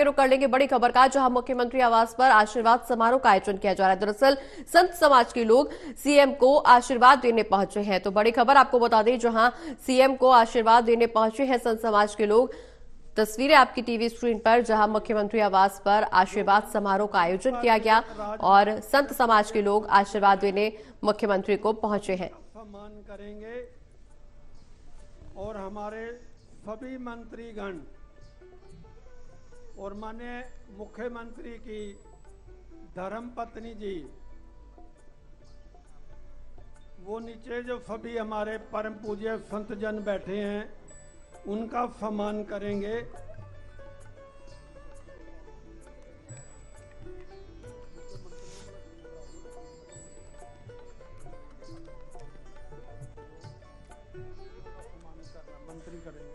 रुख कर लेंगे बड़ी खबर का, जहां मुख्यमंत्री आवास पर आशीर्वाद समारोह का आयोजन किया जा रहा है। दरअसल संत समाज के लोग सीएम को आशीर्वाद देने पहुंचे हैं। तो बड़ी खबर आपको बता दें, जहां सीएम को आशीर्वाद देने पहुंचे हैं संत समाज के लोग। तस्वीरें आपकी टीवी स्क्रीन पर, जहां मुख्यमंत्री आवास पर आशीर्वाद समारोह का आयोजन किया गया और संत समाज के लोग आशीर्वाद देने मुख्यमंत्री को पहुंचे हैं। सम्मान करेंगे और हमारे सभी मंत्रीगण और माननीय मुख्यमंत्री की धर्मपत्नी जी, वो नीचे जो सभी हमारे परम पूज्य संत जन बैठे हैं उनका सम्मान करेंगे। मंत्री करेंगे।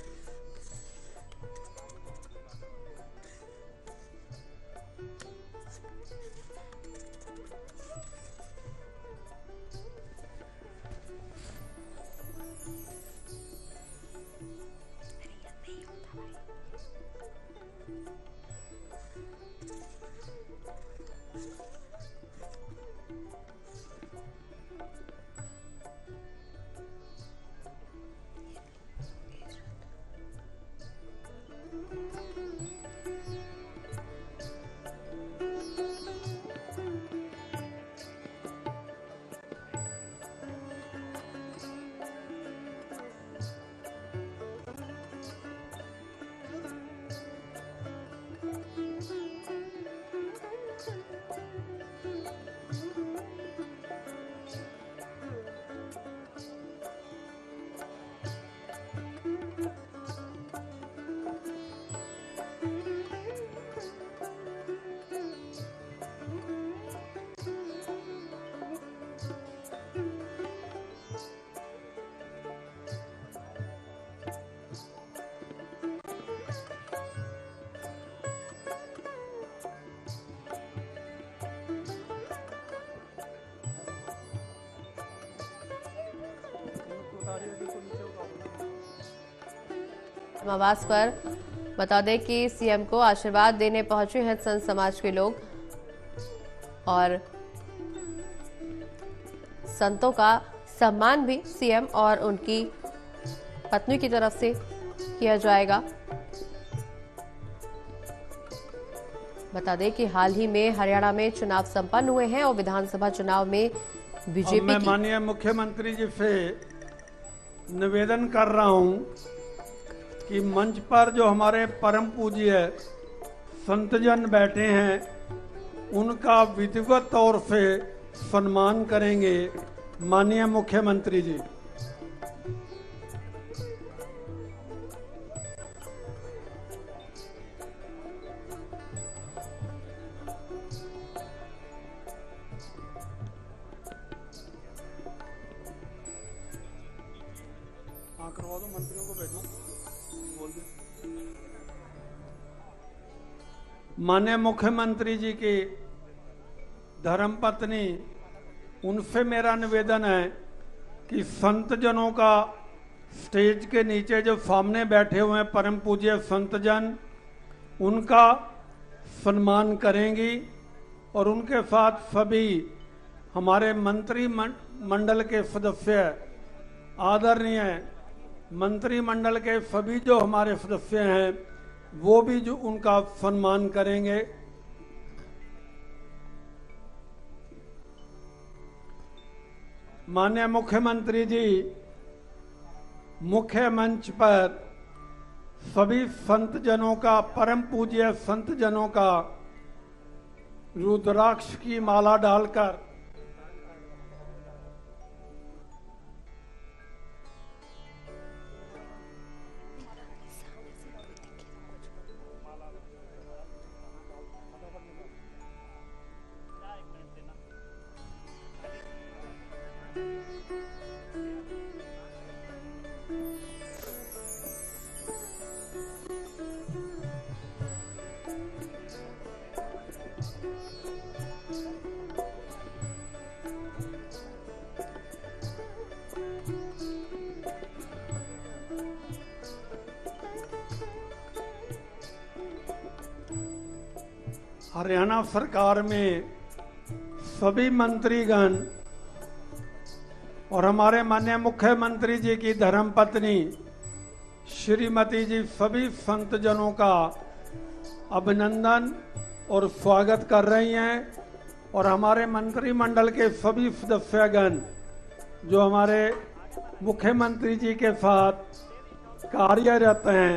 आवास पर बता दें कि सीएम को आशीर्वाद देने पहुंचे हैं संत समाज के लोग और संतों का सम्मान भी सीएम और उनकी पत्नी की तरफ से किया जाएगा। बता दें कि हाल ही में हरियाणा में चुनाव संपन्न हुए हैं और विधानसभा चुनाव में बीजेपी मैं माननीय मुख्यमंत्री जी से निवेदन कर रहा हूं कि मंच पर जो हमारे परम पूज्य संतजन बैठे हैं उनका विधिवत तौर से सम्मान करेंगे माननीय मुख्यमंत्री जी। करवा दो, मंत्रियों को भेजो, बोल दो। माननीय मुख्यमंत्री जी की धर्मपत्नी, उनसे मेरा निवेदन है कि संत जनों का स्टेज के नीचे जो सामने बैठे हुए हैं परम पूज्य संत जन, उनका सम्मान करेंगी और उनके साथ सभी हमारे मंत्रिमंडल के सदस्य, आदरणीय मंत्रिमंडल के सभी जो हमारे सदस्य हैं वो भी जो उनका सम्मान करेंगे। माननीय मुख्यमंत्री जी मुख्य मंच पर सभी संत जनों का, परम पूज्य संत जनों का रुद्राक्ष की माला डालकर हरियाणा सरकार में सभी मंत्रीगण और हमारे माननीय मुख्यमंत्री जी की धर्मपत्नी श्रीमती जी सभी संतजनों का अभिनंदन और स्वागत कर रही हैं और हमारे मंत्रिमंडल के सभी सदस्यगण जो हमारे मुख्यमंत्री जी के साथ कार्यरत हैं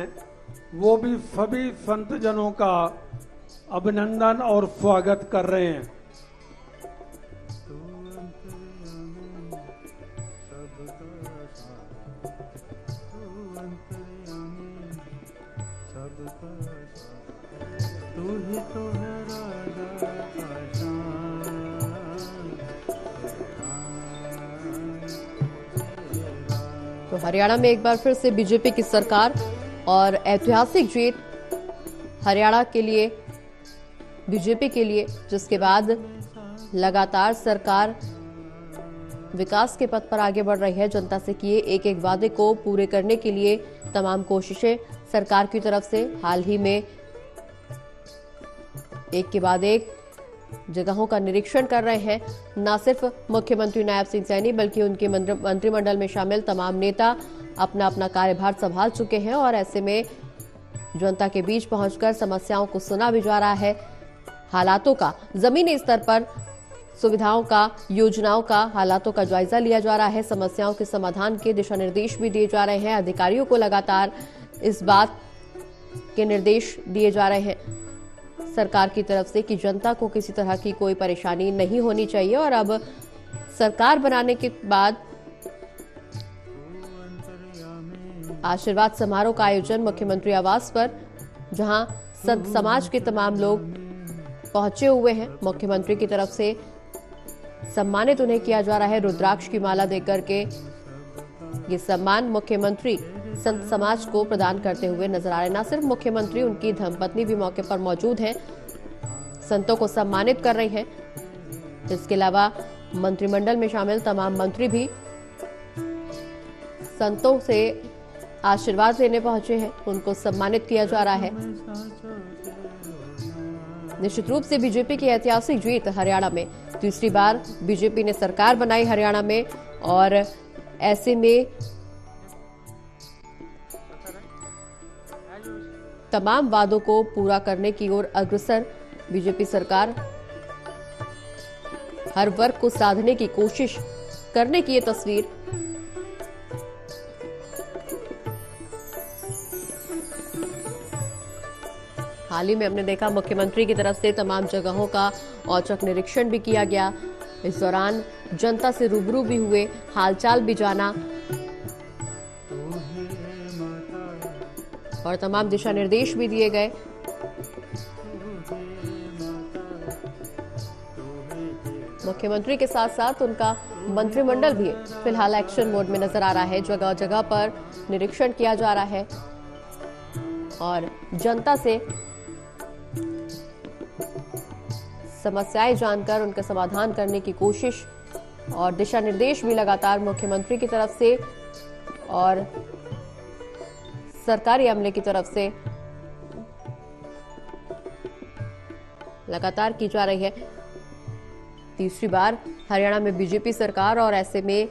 वो भी सभी संतजनों का अभिनंदन और स्वागत कर रहे हैं। तो हरियाणा में एक बार फिर से बीजेपी की सरकार और ऐतिहासिक जीत हरियाणा के लिए, बीजेपी के लिए, जिसके बाद लगातार सरकार विकास के पथ पर आगे बढ़ रही है। जनता से किए एक एक वादे को पूरे करने के लिए तमाम कोशिशें सरकार की तरफ से हाल ही में एक के बाद एक जगहों का निरीक्षण कर रहे हैं। न सिर्फ मुख्यमंत्री नायब सिंह सैनी बल्कि उनके मंत्रिमंडल में शामिल तमाम नेता अपना अपना कार्यभार संभाल चुके हैं और ऐसे में जनता के बीच पहुंचकर समस्याओं को सुना भी जा रहा है। हालातों का जमीनी स्तर पर, सुविधाओं का, योजनाओं का, हालातों का जायजा लिया जा रहा है। समस्याओं के समाधान के दिशा निर्देश भी दिए जा रहे हैं। अधिकारियों को लगातार इस बात के निर्देश दिए जा रहे हैं सरकार की तरफ से कि जनता को किसी तरह की कोई परेशानी नहीं होनी चाहिए। और अब सरकार बनाने के बाद आशीर्वाद समारोह का आयोजन मुख्यमंत्री आवास पर, जहां संत समाज के तमाम लोग पहुंचे हुए हैं। मुख्यमंत्री की तरफ से सम्मानित उन्हें किया जा रहा है रुद्राक्ष की माला देकर के। ये सम्मान मुख्यमंत्री संत समाज को प्रदान करते हुए नजर आ रहे हैं। न सिर्फ मुख्यमंत्री, उनकी धर्मपत्नी भी मौके पर मौजूद हैं, संतों को सम्मानित कर रही हैं। इसके अलावा मंत्रिमंडल में शामिल तमाम मंत्री भी संतों से आशीर्वाद लेने पहुंचे हैं, उनको सम्मानित किया जा रहा है। निश्चित रूप से बीजेपी की ऐतिहासिक जीत हरियाणा में, तीसरी बार बीजेपी ने सरकार बनाई हरियाणा में और ऐसे में तमाम वादों को पूरा करने की ओर अग्रसर बीजेपी सरकार, हर वर्ग को साधने की कोशिश करने की ये तस्वीर हाल ही में हमने देखा। मुख्यमंत्री की तरफ से तमाम जगहों का औचक निरीक्षण भी किया गया। इस दौरान जनता से रूबरू भी हुए, हालचाल भी जाना और तमाम दिशा निर्देश भी दिए गए। मुख्यमंत्री के साथ साथ उनका मंत्रिमंडल भी फिलहाल एक्शन मोड में नजर आ रहा है। जगह जगह पर निरीक्षण किया जा रहा है और जनता से समस्याएं जानकर उनका समाधान करने की कोशिश और दिशा निर्देश भी लगातार मुख्यमंत्री की तरफ से और सरकारी अमले की तरफ से लगातार की जा रही है। तीसरी बार हरियाणा में बीजेपी सरकार और ऐसे में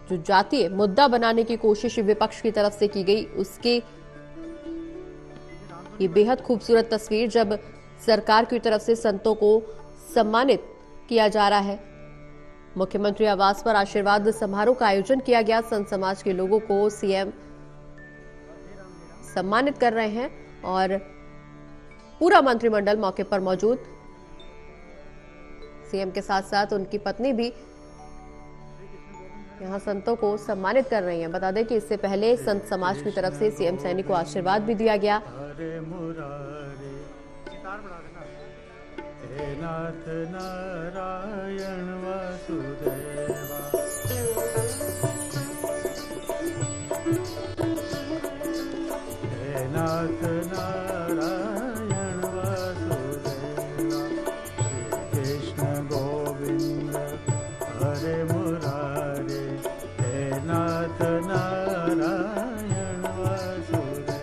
जो जातीय मुद्दा बनाने की कोशिश विपक्ष की तरफ से की गई, उसकी ये बेहद खूबसूरत तस्वीर जब सरकार की तरफ से संतों को सम्मानित किया जा रहा है। मुख्यमंत्री आवास पर आशीर्वाद समारोह का आयोजन किया गया। संत समाज के लोगों को सीएम सम्मानित कर रहे हैं और पूरा मंत्रिमंडल मौके पर मौजूद। सीएम के साथ साथ उनकी पत्नी भी यहां संतों को सम्मानित कर रही हैं। बता दें कि इससे पहले संत समाज की तरफ से सीएम सैनी को आशीर्वाद भी दिया गया। नाथ नारायण वासुदेवा, नाथ नारायण वासुदेवा, श्री कृष्ण गोविंद हरे मुरारे, हे नाथ नारायण वासुदेवा।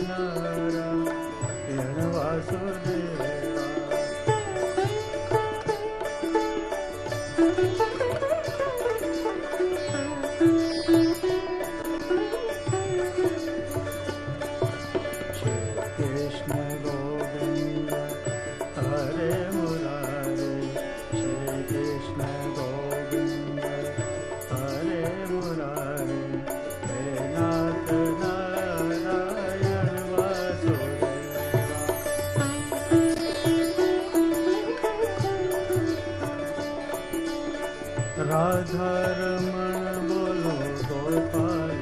नारायण वासुदेवा। कृष्ण गोविंद हरे मुरारे, श्री कृष्ण गोविंद हरे मुरारे, हे नाथ नारायण वासुदेवा। राधा रमण बोलो गोपाल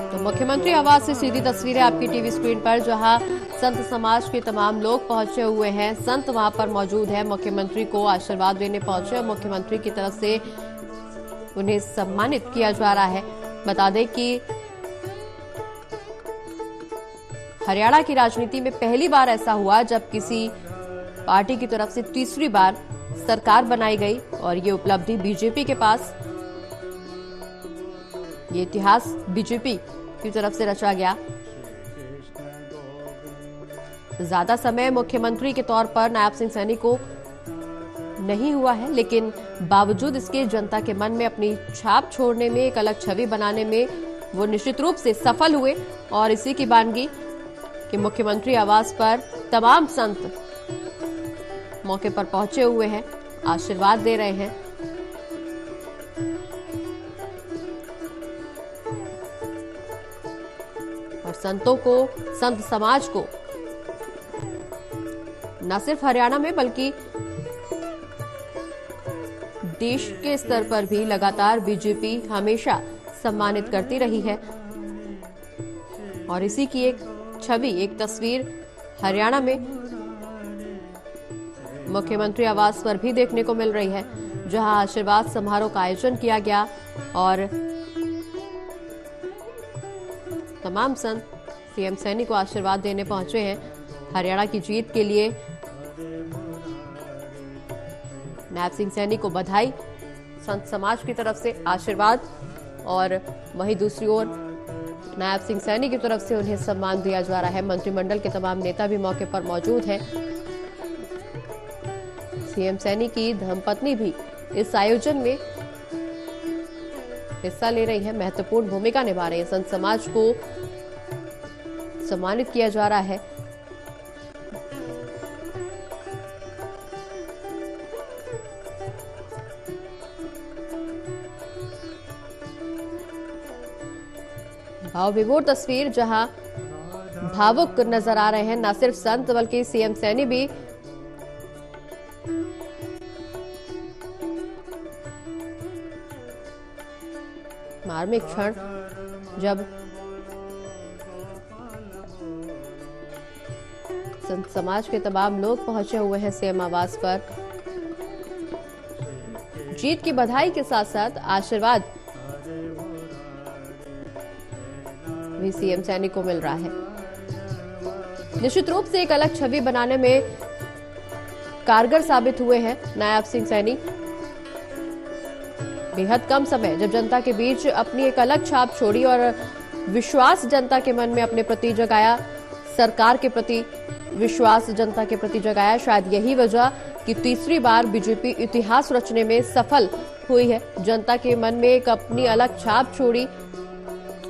तो मुख्यमंत्री आवास से सीधी तस्वीरें आपकी टीवी स्क्रीन पर, जहां संत समाज के तमाम लोग पहुंचे हुए हैं। संत वहां पर मौजूद है, मुख्यमंत्री को आशीर्वाद देने पहुंचे। मुख्यमंत्री की तरफ से उन्हें सम्मानित किया जा रहा है। बता दें कि हरियाणा की राजनीति में पहली बार ऐसा हुआ जब किसी पार्टी की तरफ से तीसरी बार सरकार बनाई गई, और ये उपलब्धि बीजेपी के पास, ये इतिहास बीजेपी की तरफ से रचा गया। ज्यादा समय मुख्यमंत्री के तौर पर नायब सिंह सैनी को नहीं हुआ है, लेकिन बावजूद इसके जनता के मन में अपनी छाप छोड़ने में, एक अलग छवि बनाने में वो निश्चित रूप से सफल हुए। और इसी की बानगी कि मुख्यमंत्री आवास पर तमाम संत मौके पर पहुंचे हुए हैं, आशीर्वाद दे रहे हैं। और संतों को, संत समाज को न सिर्फ हरियाणा में बल्कि देश के स्तर पर भी लगातार बीजेपी हमेशा सम्मानित करती रही है। और इसी की एक छवि, एक तस्वीर हरियाणा में मुख्यमंत्री आवास पर भी देखने को मिल रही है, जहां आशीर्वाद समारोह का आयोजन किया गया और तमाम संत सीएम सैनी को आशीर्वाद देने पहुंचे हैं। हरियाणा की जीत के लिए नायब सिंह सैनी को बधाई, संत समाज की तरफ से आशीर्वाद, और वहीं दूसरी ओर नायब सिंह सैनी की तरफ से उन्हें सम्मान दिया जा रहा है। मंत्रिमंडल के तमाम नेता भी मौके पर मौजूद हैं। सीएम सैनी की धर्मपत्नी भी इस आयोजन में हिस्सा ले रही है, महत्वपूर्ण भूमिका निभा रही है। संत समाज को सम्मानित किया जा रहा है। भाव विभोर तस्वीर, जहां भावुक नजर आ रहे हैं न सिर्फ संत बल्कि सीएम सैनी भी। मार्मिक क्षण जब संत समाज के तमाम लोग पहुंचे हुए हैं सीएम आवास पर। जीत की बधाई के साथ साथ आशीर्वाद भी सीएम सैनी को मिल रहा है। निश्चित रूप से एक अलग छवि बनाने में कारगर साबित हुए हैं नायब सिंह सैनी। बेहद कम समय जब जनता के बीच अपनी एक अलग छाप छोड़ी और विश्वास जनता के मन में अपने प्रति जगाया, सरकार के प्रति विश्वास जनता के प्रति जगाया। शायद यही वजह कि तीसरी बार बीजेपी इतिहास रचने में सफल हुई है। जनता के मन में एक अपनी अलग छाप छोड़ी,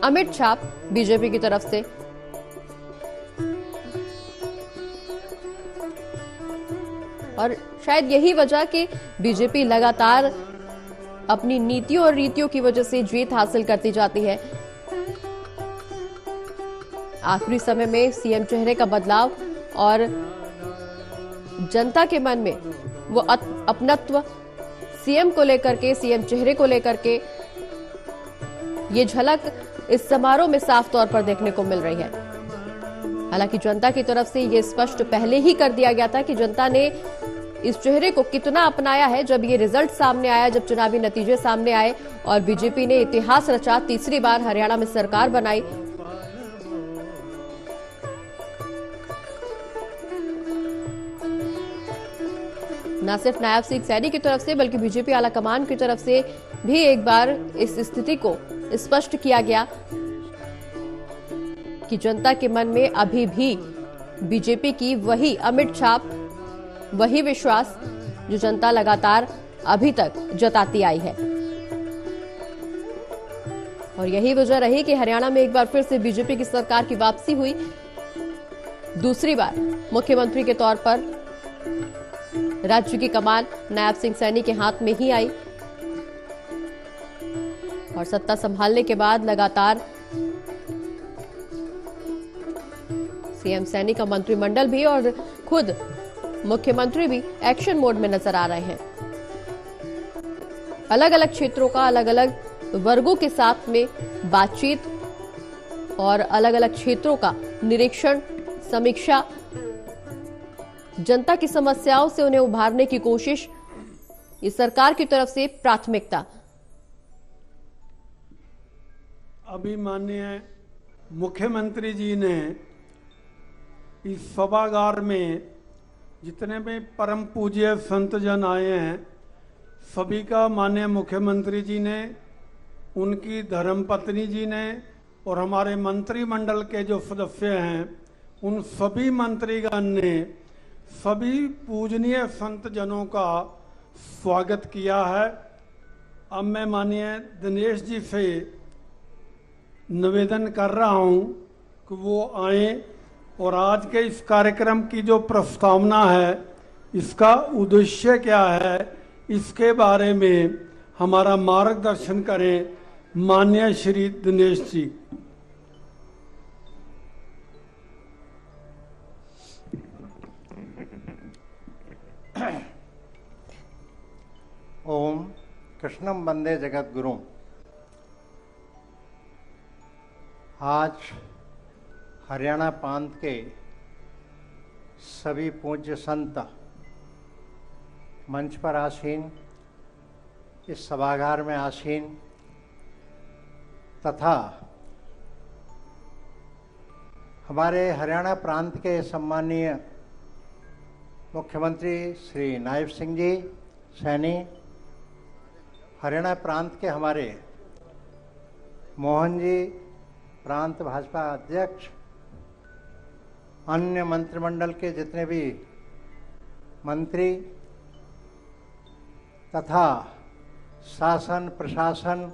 अमिट छाप बीजेपी की तरफ से। और शायद यही वजह कि बीजेपी लगातार अपनी नीतियों और रीतियों की वजह से जीत हासिल करती जाती है। आखिरी समय में सीएम चेहरे का बदलाव और जनता के मन में वो अपनत्व, सीएम को लेकर के, सीएम चेहरे को लेकर के, ये झलक इस समारोह में साफ तौर पर देखने को मिल रही है। हालांकि जनता की तरफ से ये स्पष्ट पहले ही कर दिया गया था कि जनता ने इस चेहरे को कितना अपनाया है। जब ये रिजल्ट सामने आया, जब चुनावी नतीजे सामने आए और बीजेपी ने इतिहास रचा, तीसरी बार हरियाणा में सरकार बनाई, न सिर्फ नायब सिंह सैनी की तरफ से बल्कि बीजेपी आलाकमान की तरफ से भी एक बार इस स्थिति को स्पष्ट किया गया कि जनता के मन में अभी भी बीजेपी की वही अमिट छाप, वही विश्वास जो जनता लगातार अभी तक जताती आई है। और यही वजह रही कि हरियाणा में एक बार फिर से बीजेपी की सरकार की वापसी हुई। दूसरी बार मुख्यमंत्री के तौर पर राज्य की कमान नायब सिंह सैनी के हाथ में ही आई और सत्ता संभालने के बाद लगातार सीएम सैनी का मंत्रिमंडल भी और खुद मुख्यमंत्री भी एक्शन मोड में नजर आ रहे हैं। अलग अलग क्षेत्रों का, अलग अलग वर्गों के साथ में बातचीत और अलग अलग क्षेत्रों का निरीक्षण, समीक्षा, जनता की समस्याओं से उन्हें उभारने की कोशिश, इस सरकार की तरफ से प्राथमिकता। अभी माननीय मुख्यमंत्री जी ने इस सभागार में जितने भी परम पूज्य संत जन आए हैं, सभी का माननीय मुख्यमंत्री जी ने, उनकी धर्मपत्नी जी ने और हमारे मंत्रिमंडल के जो सदस्य हैं, उन सभी मंत्रीगण ने सभी पूजनीय संत जनों का स्वागत किया है। अब मैं माननीय दिनेश जी से निवेदन कर रहा हूं कि वो आए और आज के इस कार्यक्रम की जो प्रस्तावना है, इसका उद्देश्य क्या है, इसके बारे में हमारा मार्गदर्शन करें माननीय श्री दिनेश जी। ओम कृष्णम वंदे जगत गुरु। आज हरियाणा प्रांत के सभी पूज्य संत मंच पर आसीन, इस सभागार में आसीन तथा हमारे हरियाणा प्रांत के सम्माननीय मुख्यमंत्री श्री नायब सिंह जी सैनी, हरियाणा प्रांत के हमारे मोहन जी प्रांत भाजपा अध्यक्ष, अन्य मंत्रिमंडल के जितने भी मंत्री तथा शासन प्रशासन,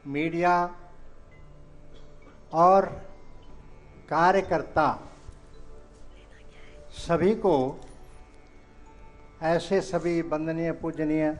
मीडिया और कार्यकर्ता, सभी को ऐसे सभी वंदनीय पूजनीय